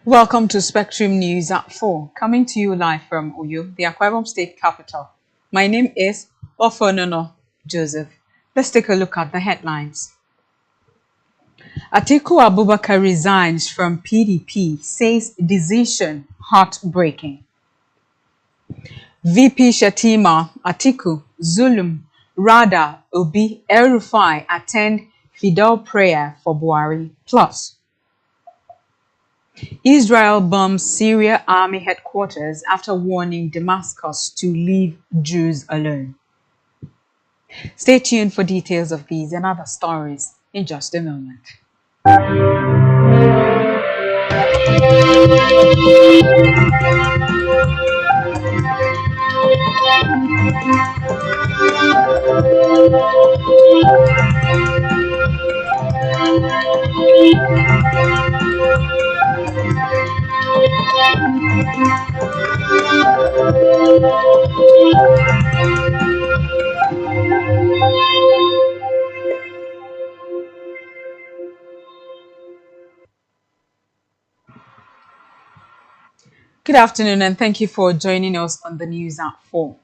Welcome to Spectrum News at 4, coming to you live from Uyo, the Akwa Ibom State capital. My name is Ofonono Joseph. Let's take a look at the headlines. Atiku Abubakar resigns from PDP, says decision heartbreaking. VP Shatima, Atiku, Zulum, Rada, Obi, El-Rufai attend Fidel prayer for Buhari. Plus, Israel bombs Syria army headquarters after warning Damascus to leave Jews alone. Stay tuned for details of these and other stories in just a moment. Good afternoon and thank you for joining us on the news at 4.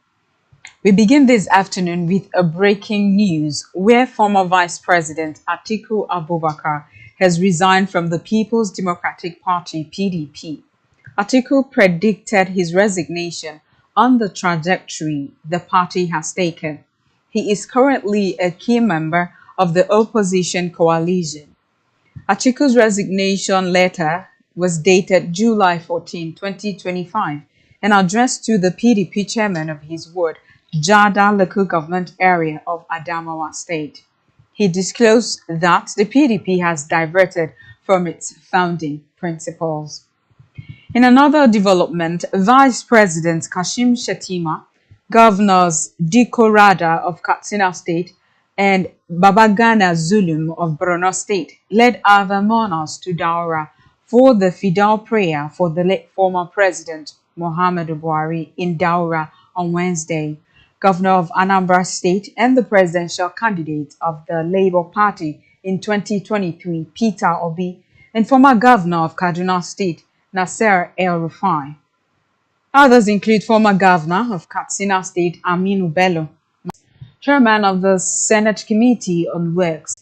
We begin this afternoon with a breaking news where former Vice President Atiku Abubakar has resigned from the People's Democratic Party (PDP). Atiku predicted his resignation on the trajectory the party has taken. He is currently a key member of the opposition coalition. Atiku's resignation letter was dated July 14, 2025, and addressed to the PDP chairman of his ward, Jada local government area of Adamawa State. He disclosed that the PDP has diverted from its founding principles. In another development, Vice President Kashim Shettima, Governors Diko Rada of Katsina State, and Babagana Zulum of Borno State led other mourners to Daura for the Fidel prayer for the late former President Muhammadu Buhari in Daura on Wednesday. Governor of Anambra State and the presidential candidate of the Labour Party in 2023, Peter Obi, and former Governor of Kaduna State, Nasser El-Rufai. Others include former Governor of Katsina State, Aminu Bello, Chairman of the Senate Committee on Works,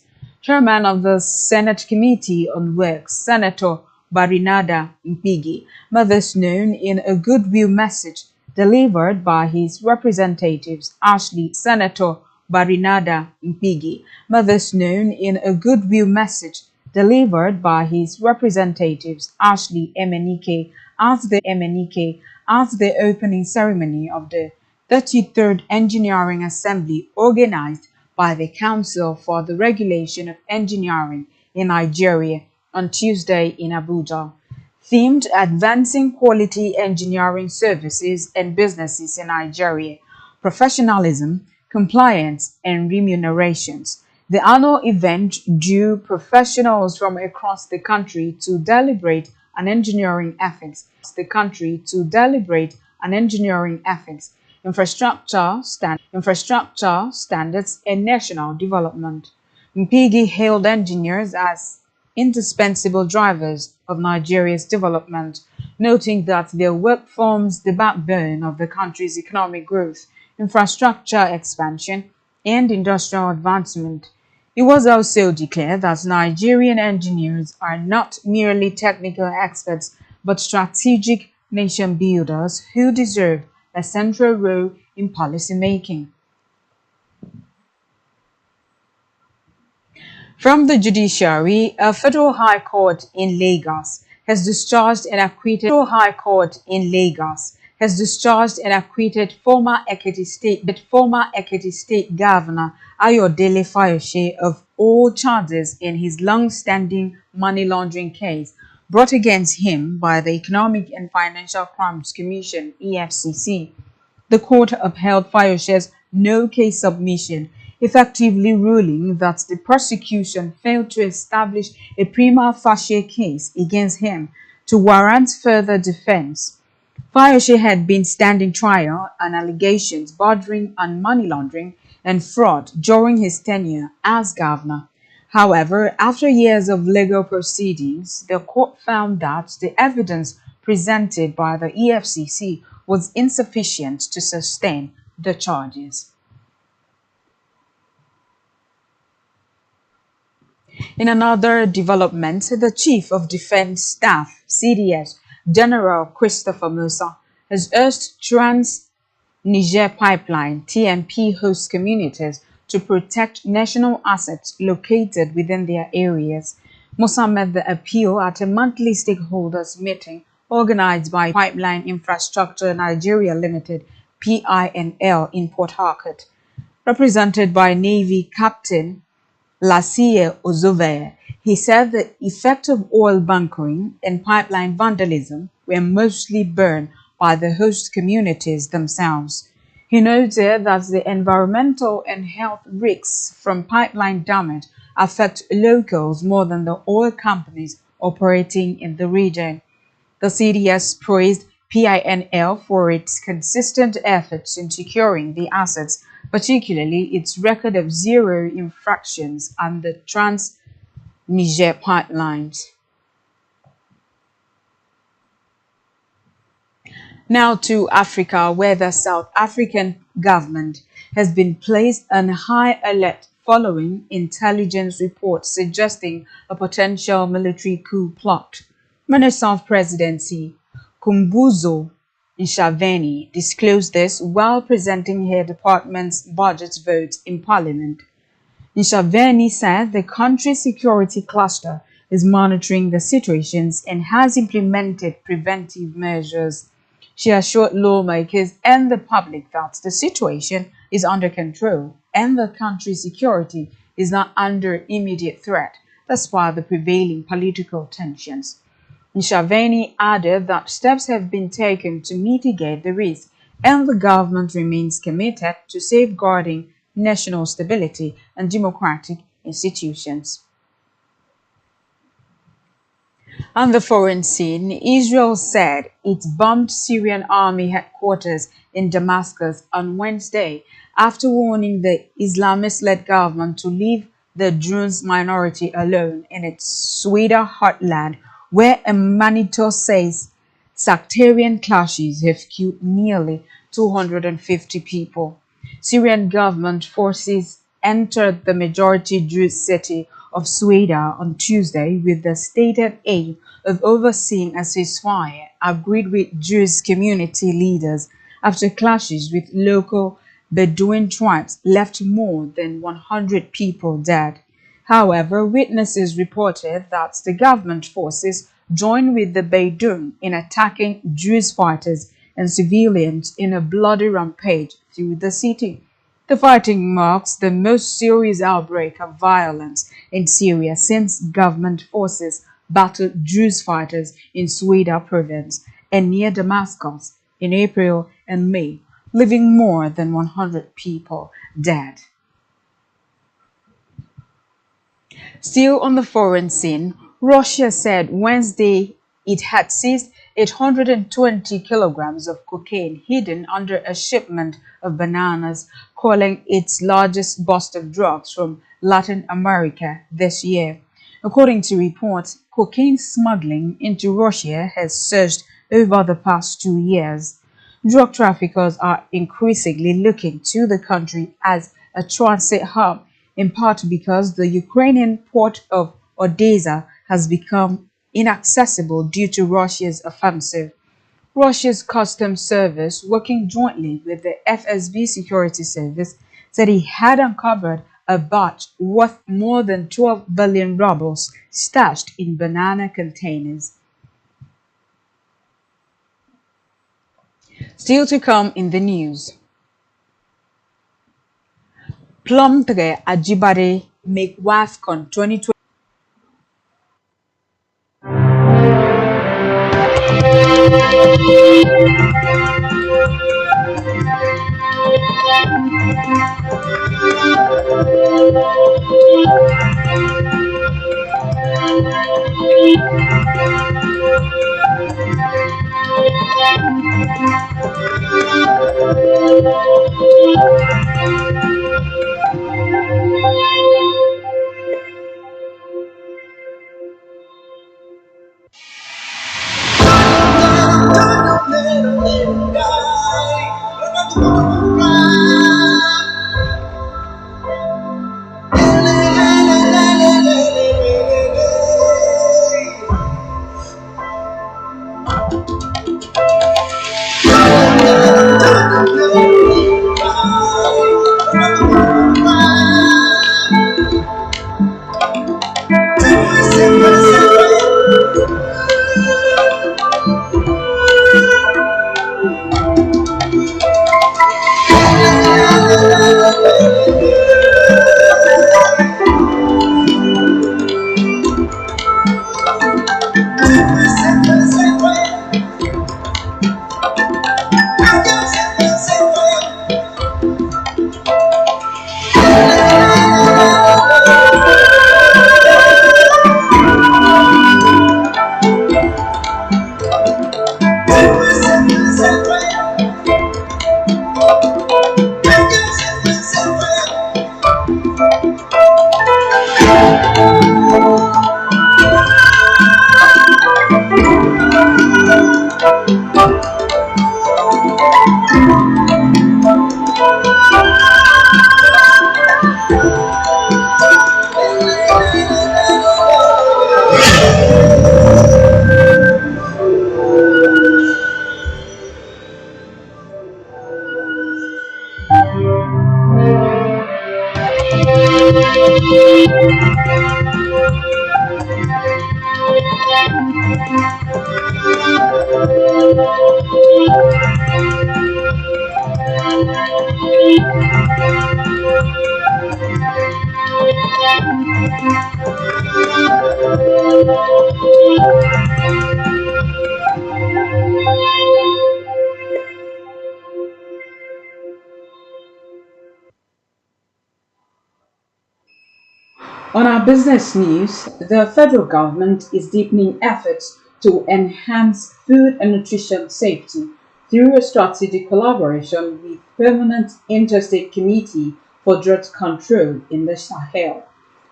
Senator Barinada Mpigi, mothers known in a goodwill message delivered by his representatives Senator Barinada Mpigi, mothers known in a goodwill message delivered by his representatives Ashley Emenike at the opening ceremony of the 33rd Engineering Assembly organized by the Council for the Regulation of Engineering in Nigeria on Tuesday in Abuja, themed Advancing Quality Engineering Services and Businesses in Nigeria, Professionalism, Compliance, and Remunerations. The annual event drew professionals from across the country to deliberate on engineering ethics, infrastructure standards, and national development. Mpigi hailed engineers as indispensable drivers of Nigeria's development, noting that their work forms the backbone of the country's economic growth, infrastructure expansion, and industrial advancement. It was also declared that Nigerian engineers are not merely technical experts but strategic nation builders who deserve a central role in policy making. From the judiciary, a federal high court in Lagos has discharged and acquitted former Ekiti State Governor Ayodele Fayose of all charges in his long-standing money laundering case brought against him by the Economic and Financial Crimes Commission (EFCC). The court upheld Fayose's no-case submission, effectively ruling that the prosecution failed to establish a prima facie case against him to warrant further defense. Fayose had been standing trial on allegations bordering on money laundering and fraud during his tenure as governor. However, after years of legal proceedings, the court found that the evidence presented by the EFCC was insufficient to sustain the charges. In another development, the Chief of Defense Staff (CDS) General Christopher Musa has urged Trans-Niger Pipeline (TNP) host communities to protect national assets located within their areas. Musa made the appeal at a monthly stakeholders meeting organized by Pipeline Infrastructure Nigeria Limited (PINL) in Port Harcourt, represented by Navy Captain Lassier Ozove. He said the effect of oil bunkering and pipeline vandalism were mostly borne by the host communities themselves. He noted that the environmental and health risks from pipeline damage affect locals more than the oil companies operating in the region. The CDS praised PINL for its consistent efforts in securing the assets, particularly its record of zero infractions on the Trans-Niger pipelines. Now to Africa, where the South African government has been placed on high alert following intelligence reports suggesting a potential military coup plot. Minister of Presidency Kumbuzo Nshaveni disclosed this while presenting her department's budget vote in Parliament. Nshaveni said the country's security cluster is monitoring the situations and has implemented preventive measures. She assured lawmakers and the public that the situation is under control and the country's security is not under immediate threat despite the prevailing political tensions. Nshaveni added that steps have been taken to mitigate the risk and the government remains committed to safeguarding national stability and democratic institutions. On the foreign scene, Israel said it bombed Syrian army headquarters in Damascus on Wednesday after warning the Islamist-led government to leave the Druze minority alone in its Sweida heartland, where a monitor says sectarian clashes have killed nearly 250 people. Syrian government forces entered the majority Druze city of Sweida on Tuesday with the stated aim of overseeing a ceasefire agreed with Druze community leaders after clashes with local Bedouin tribes left more than 100 people dead. However, witnesses reported that the government forces joined with the Bedouin in attacking Druze fighters and civilians in a bloody rampage through the city. The fighting marks the most serious outbreak of violence in Syria since government forces battled Druze fighters in Sweida province and near Damascus in April and May, leaving more than 100 people dead. Still on the foreign scene, Russia said Wednesday it had seized 820 kilograms of cocaine hidden under a shipment of bananas, calling its largest bust of drugs from Latin America this year. According to reports, cocaine smuggling into Russia has surged over the past 2 years. Drug traffickers are increasingly looking to the country as a transit hub, in part because the Ukrainian port of Odessa has become inaccessible due to Russia's offensive. Russia's Customs Service, working jointly with the FSB security service, said he had uncovered a batch worth more than 12 billion rubles stashed in banana containers. Still to come in the news. Plumtre Ajibade make WAFCON 2020. On our business news, the federal government is deepening efforts to enhance food and nutrition safety through a strategic collaboration with Permanent Interstate Committee for Drug Control in the Sahel.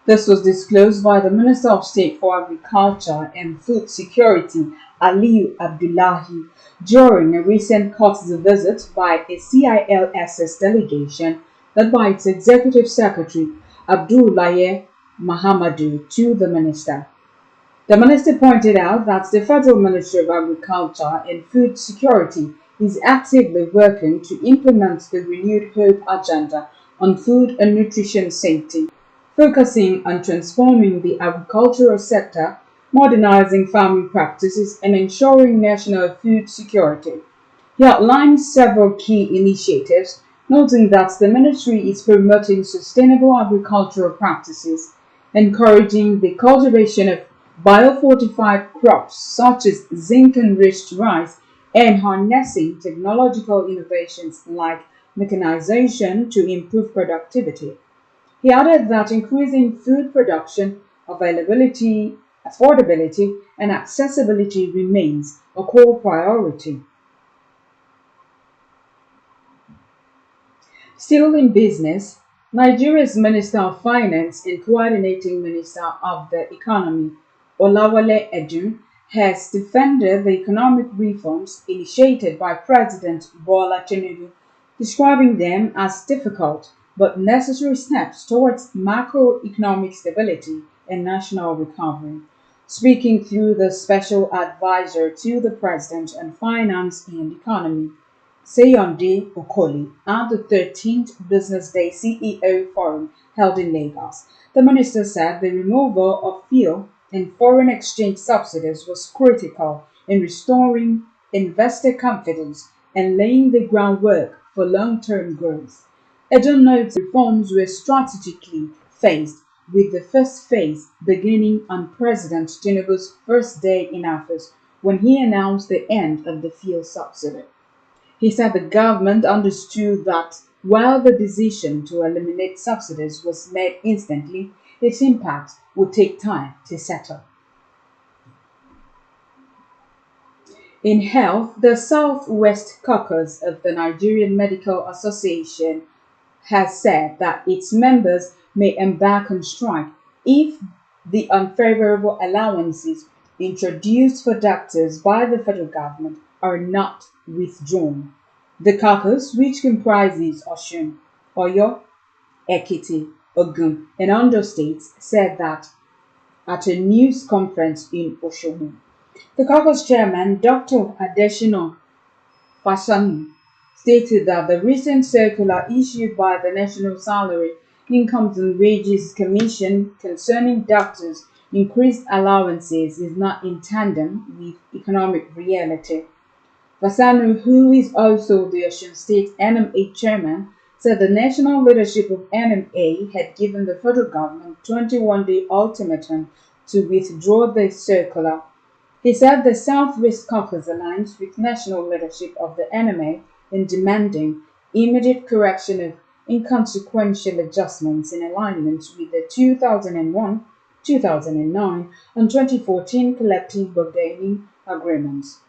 This was disclosed by the Minister of State for Agriculture and Food Security, Aliyu Abdullahi, during a recent courtesy visit by a CILSS delegation led by its Executive Secretary, Abdullahi Mahamadou, to the minister. The minister pointed out that the Federal Ministry of Agriculture and Food Security is actively working to implement the renewed hope agenda on food and nutrition safety, focusing on transforming the agricultural sector, modernizing farming practices, and ensuring national food security. He outlined several key initiatives, noting that the ministry is promoting sustainable agricultural practices, encouraging the cultivation of biofortified crops such as zinc-enriched rice, and harnessing technological innovations like mechanization to improve productivity. He added that increasing food production, availability, affordability, and accessibility remains a core priority. Still in business, Nigeria's Minister of Finance and Coordinating Minister of the Economy, Olawale Edun, has defended the economic reforms initiated by President Bola Tinubu, describing them as difficult but necessary steps towards macroeconomic stability and national recovery. Speaking through the special advisor to the President on Finance and Economy, Sayonde Okoli at the 13th Business Day CEO Forum held in Lagos. The minister said the removal of fuel and foreign exchange subsidies was critical in restoring investor confidence and laying the groundwork for long-term growth. Edon notes reforms were strategically phased, with the first phase beginning on President Tinubu's first day in office when he announced the end of the fuel subsidy. He said the government understood that while the decision to eliminate subsidies was made instantly, its impact would take time to settle. In health, the Southwest Caucus of the Nigerian Medical Association has said that its members may embark on strike if the unfavorable allowances introduced for doctors by the federal government are not withdrawn. The caucus, which comprises Oshun, Oyo, Ekiti, Ogun, and Ondo states, said that at a news conference in Oshobo. The caucus chairman, Dr. Adeshino Fasani, stated that the recent circular issued by the National Salary, Incomes and Wages Commission concerning doctors' increased allowances is not in tandem with economic reality. Fasanu, who is also the Osun State NMA chairman, said the national leadership of NMA had given the federal government 21-day ultimatum to withdraw the circular. He said the Southwest Caucus aligns with national leadership of the NMA in demanding immediate correction of inconsequential adjustments in alignment with the 2001, 2009, and 2014 collective bargaining agreements.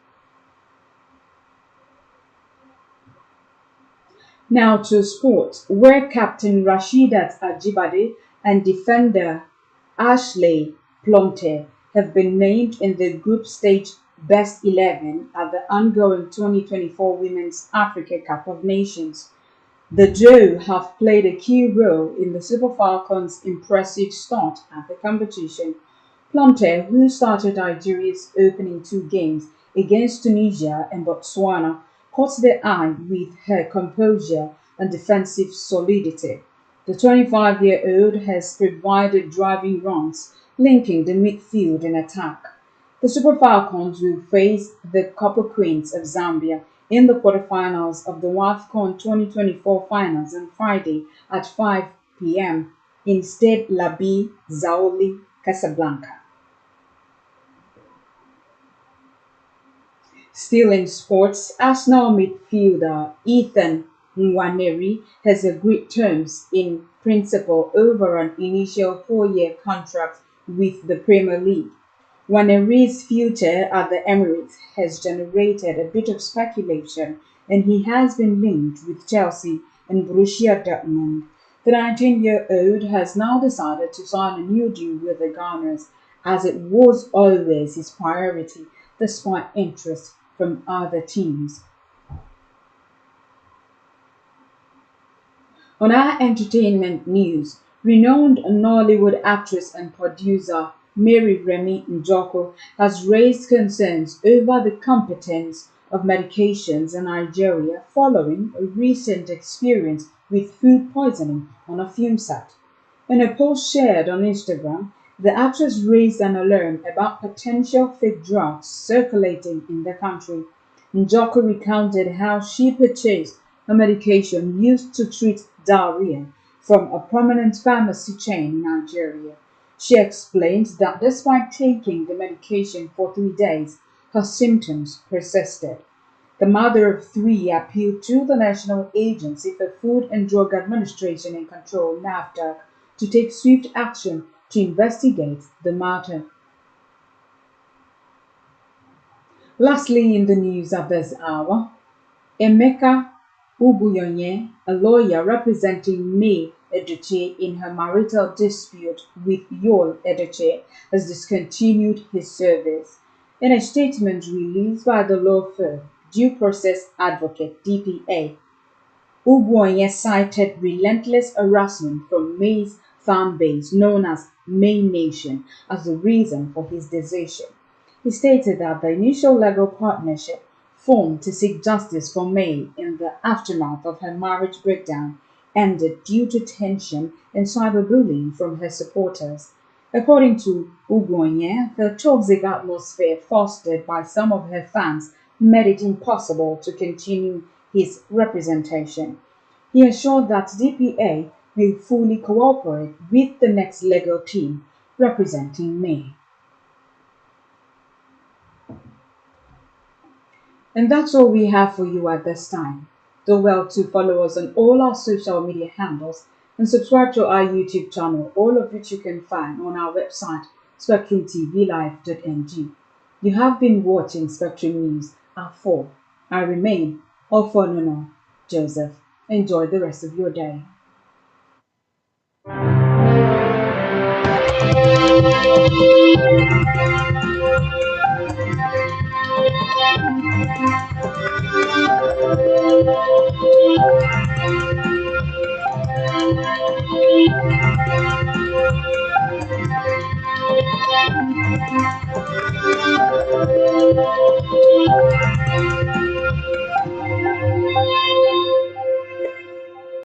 Now to sports, where captain Rashidat Ajibade and defender Ashley Plonte have been named in the group stage best 11 at the ongoing 2024 Women's Africa Cup of Nations. The duo have played a key role in the Super Falcons' impressive start at the competition. Plumte, who started Nigeria's opening two games against Tunisia and Botswana, caught the eye with her composure and defensive solidity. The 25-year-old has provided driving runs, linking the midfield and attack. The Super Falcons will face the Copper Queens of Zambia in the quarterfinals of the WAFCON 2024 finals on Friday at 5 p.m. in Stade Labi Zaoli, Casablanca. Still in sports, Arsenal midfielder Ethan Nwaneri has agreed terms in principle over an initial 4-year contract with the Premier League. Nwaneri's future at the Emirates has generated a bit of speculation, and he has been linked with Chelsea and Borussia Dortmund. The 19-year-old has now decided to sign a new deal with the Gunners, as it was always his priority, despite interest from other teams. On our entertainment news, renowned Nollywood actress and producer Mary Remy Njoko has raised concerns over the competence of medications in Nigeria following a recent experience with food poisoning on a film set. In a post shared on Instagram, the actress raised an alarm about potential fake drugs circulating in the country. Njoko recounted how she purchased a medication used to treat diarrhea from a prominent pharmacy chain in Nigeria. She explained that despite taking the medication for 3 days, her symptoms persisted. The mother of three appealed to the National Agency for Food and Drug Administration and Control, NAFDAC, to take swift action to investigate the matter. Lastly, in the news at this hour, Emeka Ubuyonye, a lawyer representing May Edochie in her marital dispute with Yul Edochie, has discontinued his service. In a statement released by the law firm Due Process Advocate DPA, Ugwuonye cited relentless harassment from May's fan base known as May Nation as the reason for his decision. He stated that the initial legal partnership formed to seek justice for May in the aftermath of her marriage breakdown ended due to tension and cyberbullying from her supporters. According to Ugwuonye, the toxic atmosphere fostered by some of her fans made it impossible to continue his representation. He assured that DPA will fully cooperate with the next legal team representing May. And that's all we have for you at this time. Do well to follow us on all our social media handles and subscribe to our YouTube channel, all of which you can find on our website, spectrumtvlive.ng. You have been watching Spectrum News at 4. I remain Ofonono Joseph. Enjoy the rest of your day.